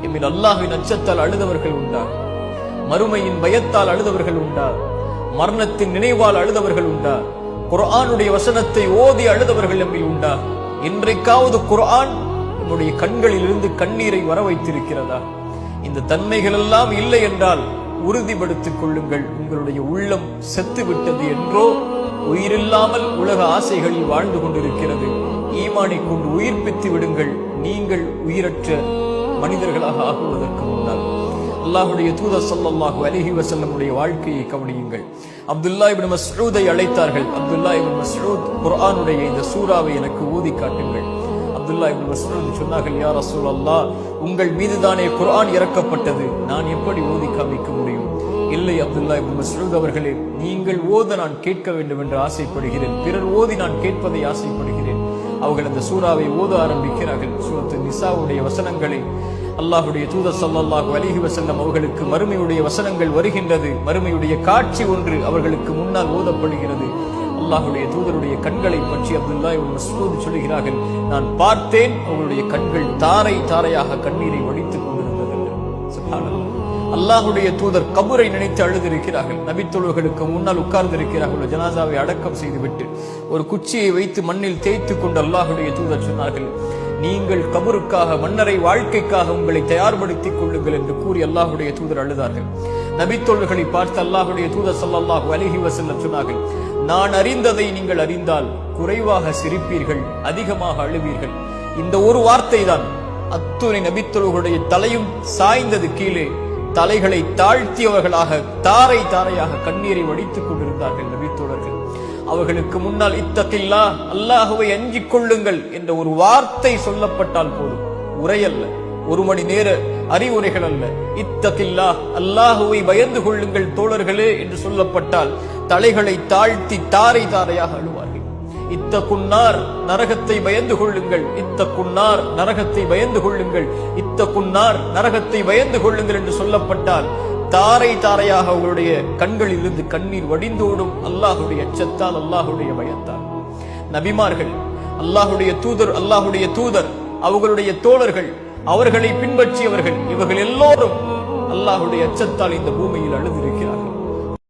எம்மில் அல்லாஹ்வின் அச்சத்தால் அழுதவர்கள் உண்டா? மறுமையின் பயத்தால் அழுதவர்கள் உண்டா? மரணத்தின் நினைவால் அழுதவர்கள் உண்டா? குர்ஆனுடைய வசனத்தை ஓதி அழுதவர்கள் எம்மில் உண்டா? இன்றைக்காவது குர்ஆன் நம்முடைய கண்களிலிருந்து கண்ணீரை வர வைத்திருக்கிறதா? இந்த தன்மைகள் எல்லாம் இல்லை என்றால் உறுதிப்படுத்திக் கொள்ளுங்கள், உங்களுடைய உள்ளம் செத்து விட்டது என்றோ, உயிரில்லாமல் உலக ஆசைகளில் வாழ்ந்து கொண்டிருக்கிறது. ஈமானை கொண்டு உயிர்ப்பித்து விடுங்கள், நீங்கள் உயிரற்ற மனிதர்களாக ஆகுவதற்கு முன்னால். அல்லாஹ்வுடைய தூதர் ஸல்லல்லாஹு அலைஹி வஸல்லமுடைய வாழ்க்கையை கவனியுங்கள். அப்துல்லா இப்னு மஸ்ஊதை அழைத்தார்கள். அப்துல்லா இப்னு மஸ்ஊத், குர்ஆனுடைய இந்த சூராவை எனக்கு ஓதி காட்டுங்கள். அப்துல்லா இப்னு மஸ்ஊத் சொன்னார்கள், யா ரசூலல்லாஹ், உங்கள் மீதுதானே குர்ஆன் இறக்கப்பட்டது, நான் எப்படி ஓதி காமிக்க முடியும்? இல்லை அப்துல்லா இப்னு மஸ்ஊத் அவர்களே, நீங்கள் ஓத நான் கேட்க வேண்டும் என்று ஆசைப்படுகிறேன், பிறர் ஓதி நான் கேட்பதை ஆசைப்படுகிறேன். அவர்கள் அந்த சூராவை ஓத ஆரம்பிக்கிறார்கள். சூரத்து நிசாவுடைய வசனங்களை அல்லாஹ்வுடைய தூதர் ஸல்லல்லாஹு அலைஹி வஸல்லம் அவர்களுக்கு மறுமையுடைய வசனங்கள் வருகின்றது. மறுமையுடைய காட்சி ஒன்று அவர்களுக்கு முன்னால் ஓதப்படுகிறது. அல்லாஹ்வுடைய தூதருடைய கண்களை பற்றி அப்துல்லா இப்னு மஸ்ஊத் சொல்கிறார்கள், நான் பார்த்தேன், அவர்களுடைய கண்கள் தாரை தாரையாக கண்ணீரை வடித்துக் கொண்டிருந்தது. சுப்ஹானல்லாஹ். அல்லாஹ்வுடைய தூதர் கபரை நினைத்து அழுதிருக்கிறார்கள். நபித்தோழர்களுக்கு முன்னால் உட்கார்ந்திருக்கிறார்கள். ஜனாசாவை அடக்கம் செய்துவிட்டு ஒரு குச்சியை வைத்து மண்ணில் தேய்த்து கொண்டு அல்லாஹ்வுடைய தூதர் சொன்னார்கள், நீங்கள் கபருக்காக, மன்னரை வாழ்க்கைக்காக உங்களை தயார்படுத்திக் கொள்ளுங்கள் என்று கூறி அல்லாஹ்வுடைய தூதர் அழுதார்கள். நபித்தோழர்களை பார்த்து அல்லாஹ்வுடைய தூதர் ஸல்லல்லாஹு அலைஹி வஸல்லம் சொன்னார்கள், நான் அறிந்ததை நீங்கள் அறிந்தால் குறைவாக சிரிப்பீர்கள், அதிகமாக அழுவீர்கள். இந்த ஒரு வார்த்தை தான் அத்துணை நபித்தோழர்களுடைய தலையும் சாய்ந்தது கீழே. தலைகளை தாழ்த்தியவர்களாக தாரை தாரையாக கண்ணீரை வடித்துக் கொண்டிருந்தார்கள் நபித்தோழர்கள். அவர்களுக்கு முன்னால் இத்தகில்லா, அல்லாஹுவை அஞ்சிக் கொள்ளுங்கள் என்ற ஒரு வார்த்தை சொல்லப்பட்டால் போதும். உரையல்ல, ஒரு மணி நேர அறிவுரைகள் அல்ல. இத்தகில்லா, அல்லாஹுவை பயந்து கொள்ளுங்கள் தோழர்களே என்று சொல்லப்பட்டால் தலைகளை தாழ்த்தி தாரை தாரையாக அழுவார்கள். இத்தகுன்னார், நரகத்தை பயந்து கொள்ளுங்கள், இத்தகுன்னார், நரகத்தை பயந்து கொள்ளுங்கள், இத்தகுன்னார், நரகத்தை பயந்து கொள்ளுங்கள் என்று சொல்லப்பட்டால் தாரை தாரையாக அவர்களுடைய கண்களிலிருந்து கண்ணீர் வடிந்தோடும். அல்லாஹுடைய அச்சத்தால், அல்லாஹுடைய பயத்தால். நபிமார்கள், அல்லாஹுடைய தூதர், அவர்களுடைய தோழர்கள், அவர்களை பின்பற்றியவர்கள், இவர்கள் எல்லோரும் அல்லாஹுடைய அச்சத்தால் இந்த பூமியில் அழுதிருக்கிறார்.